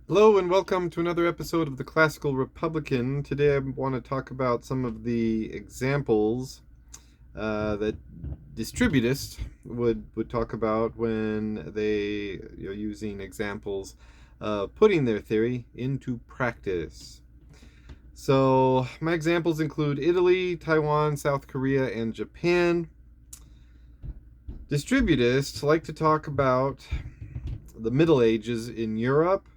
Hello and welcome to another episode of the Classical Republican. Today I want to talk about some of the examples that distributists would talk about when they using examples of putting their theory into practice. So my examples include Italy, Taiwan, South Korea, and Japan. Distributists like to talk about the Middle Ages in Europe,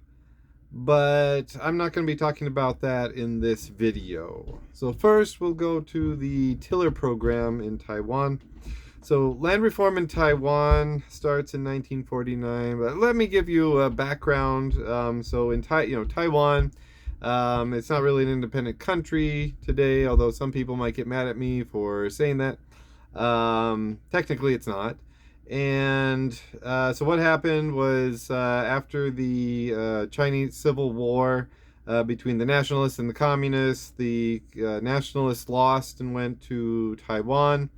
but I'm not going to be talking about that in this video. So first we'll go to the Tiller program in Taiwan. So land reform in Taiwan starts in 1949, but let me give you a background. So in Taiwan, it's not really an independent country today, although some people might get mad at me for saying that. Technically it's not. And so what happened was after the Chinese Civil War between the nationalists and the communists, the nationalists lost and went to Taiwan.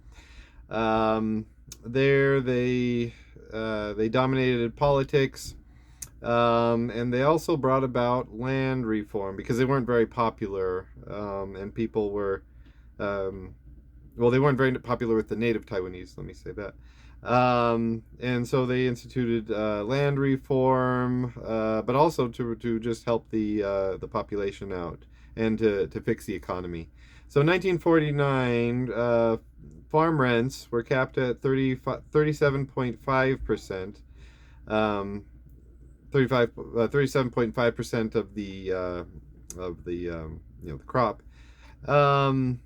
There they dominated politics, and they also brought about land reform because they weren't very popular, and people were they weren't very popular with the native Taiwanese. Let me say that. And so they instituted land reform, but also to just help the population out and to fix the economy. So in 1949, farm rents were capped at 37.5%, 37.5% of the crop, or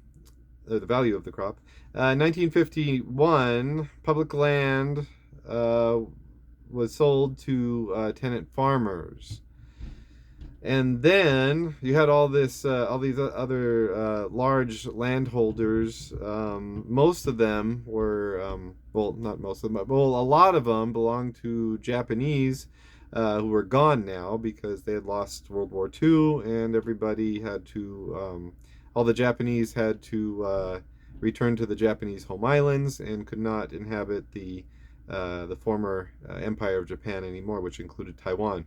the value of the crop. 1951, public land was sold to tenant farmers, and then you had all these other large landholders. Most of them were, not most of them, but a lot of them belonged to Japanese who were gone now because they had lost World War II, and everybody had to, all the Japanese had to returned to the Japanese home islands and could not inhabit the former Empire of Japan anymore, which included Taiwan.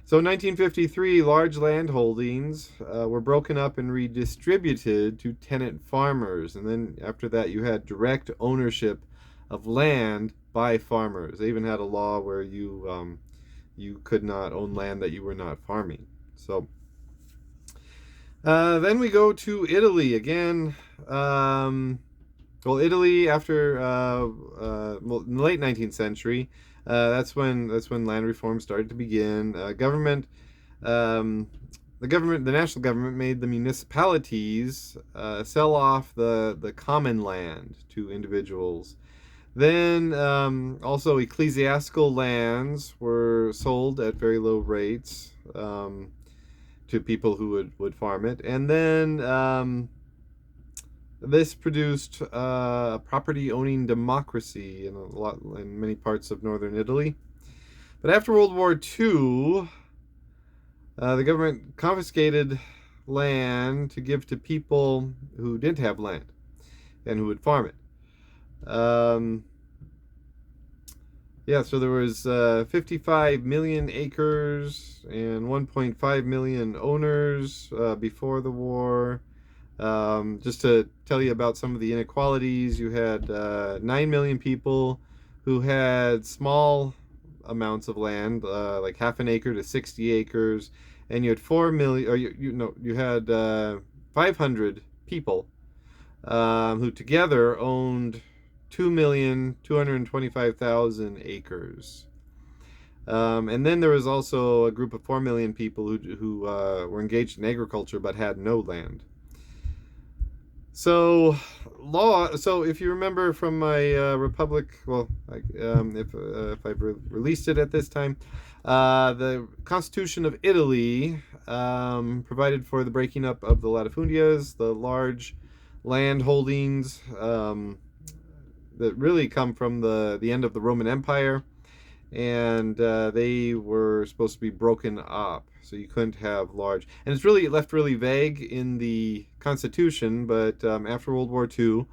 So in 1953, large land holdings were broken up and redistributed to tenant farmers. And then after that, you had direct ownership of land by farmers. They even had a law where you could not own land that you were not farming. So then we go to Italy again. Italy after in the late 19th century, that's when land reform started to begin. The national government made the municipalities sell off the common land to individuals. Then also ecclesiastical lands were sold at very low rates. To people who would farm it. And then this produced property owning democracy in many parts of northern Italy. But after World War II, the government confiscated land to give to people who didn't have land and who would farm it. So there was 55 million acres and 1.5 million owners before the war. Just to tell you about some of the inequalities, you had 9 million people who had small amounts of land, like half an acre to 60 acres, and you had 4 million, or you had 500 people who together owned 2,225,000 acres. And then there was also a group of 4 million people who were engaged in agriculture but had no land. So if you remember from my Republic, if I've released it at this time, the Constitution of Italy provided for the breaking up of the latifundias, the large land holdings that really come from the end of the Roman Empire, and they were supposed to be broken up, so you couldn't have large. And it's really left really vague in the Constitution, but after World War II,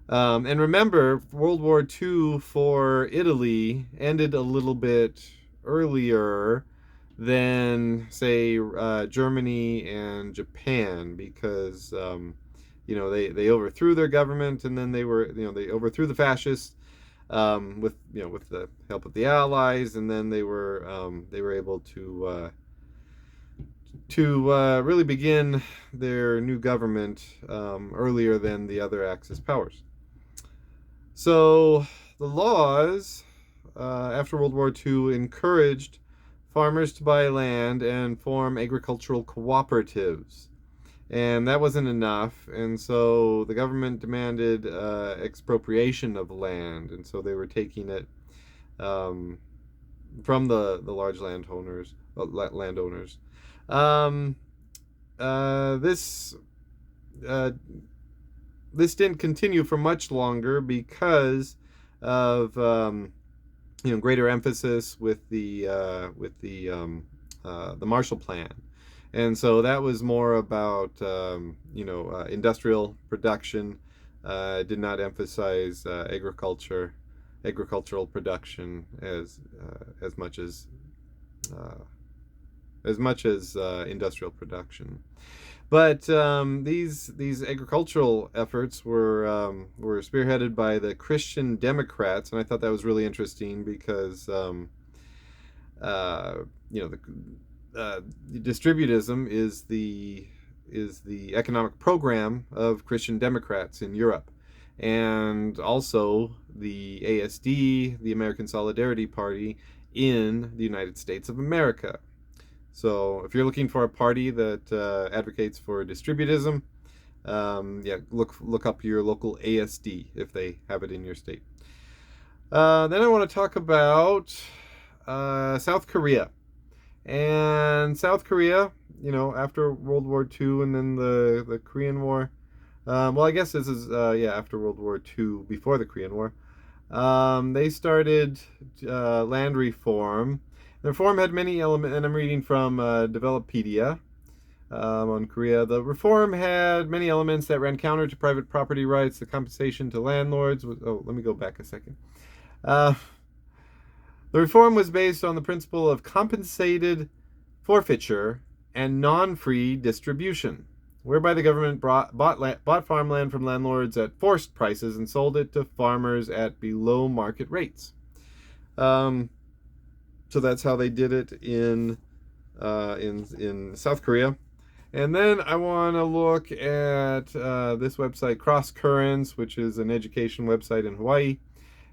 and remember, World War II for Italy ended a little bit earlier than, say, Germany and Japan, because they overthrew their government, and then they overthrew the fascists, with the help of the Allies, and then they were able to really begin their new government earlier than the other Axis powers. So the laws after World War II encouraged farmers to buy land and form agricultural cooperatives. And that wasn't enough, and so the government demanded expropriation of land, and so they were taking it from the large landowners. Um, this this didn't continue for much longer because of greater emphasis with the Marshall Plan. And so that was more about industrial production. Did not emphasize agricultural production as much as industrial production. But these agricultural efforts were spearheaded by the Christian Democrats, and I thought that was really interesting because distributism is the economic program of Christian Democrats in Europe, and also the ASD, the American Solidarity Party, in the United States of America. So if you're looking for a party that advocates for distributism, look up your local ASD if they have it in your state. Then I want to talk about South Korea. And South Korea, after World War II and then the Korean War. Well, I guess this is after World War II, before the Korean War. They started land reform. The reform had many elements, and I'm reading from Developedia on Korea. The reform had many elements that ran counter to private property rights. The compensation to landlords was... Oh, let me go back a second. The reform was based on the principle of compensated forfeiture and non-free distribution, whereby the government bought farmland from landlords at forced prices and sold it to farmers at below market rates. So that's how they did it in South Korea. And then I want to look at this website, Cross Currents, which is an education website in Hawaii.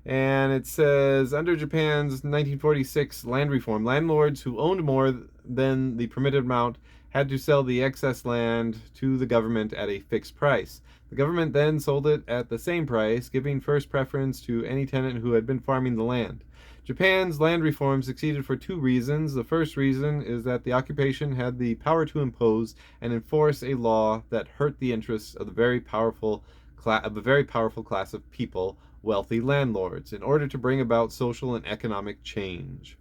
And it says, under Japan's 1946 land reform, landlords who owned more than the permitted amount had to sell the excess land to the government at a fixed price. The government then sold it at the same price, giving first preference to any tenant who had been farming the land. Japan's land reform succeeded for two reasons. The first reason is that the occupation had the power to impose and enforce a law that hurt the interests of the very powerful class of people, wealthy landlords, in order to bring about social and economic change.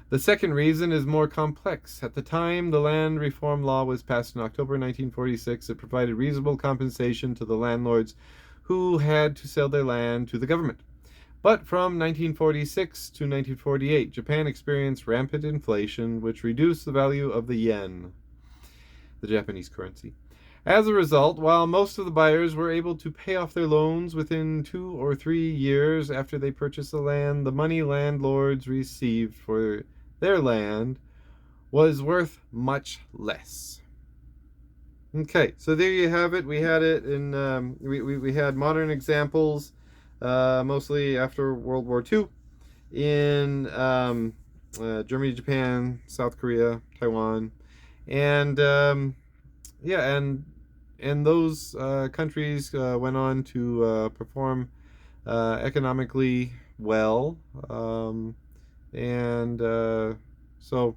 The second reason is more complex. At the time the land reform law was passed in October 1946, it provided reasonable compensation to the landlords who had to sell their land to the government. But from 1946 to 1948, Japan experienced rampant inflation, which reduced the value of the yen, the Japanese currency. As a result, while most of the buyers were able to pay off their loans within 2 or 3 years after they purchased the land, the money landlords received for their land was worth much less. Okay, so there you have it. We had it in we had modern examples, mostly after World War II, in Germany, Japan, South Korea, Taiwan, and and those countries went on to perform economically well, so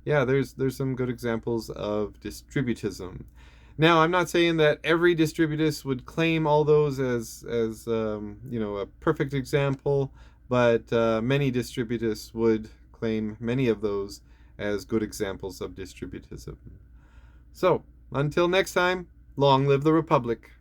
there's some good examples of distributism. Now, I'm not saying that every distributist would claim all those as a perfect example, but many distributists would claim many of those as good examples of distributism. So, until next time, long live the Republic.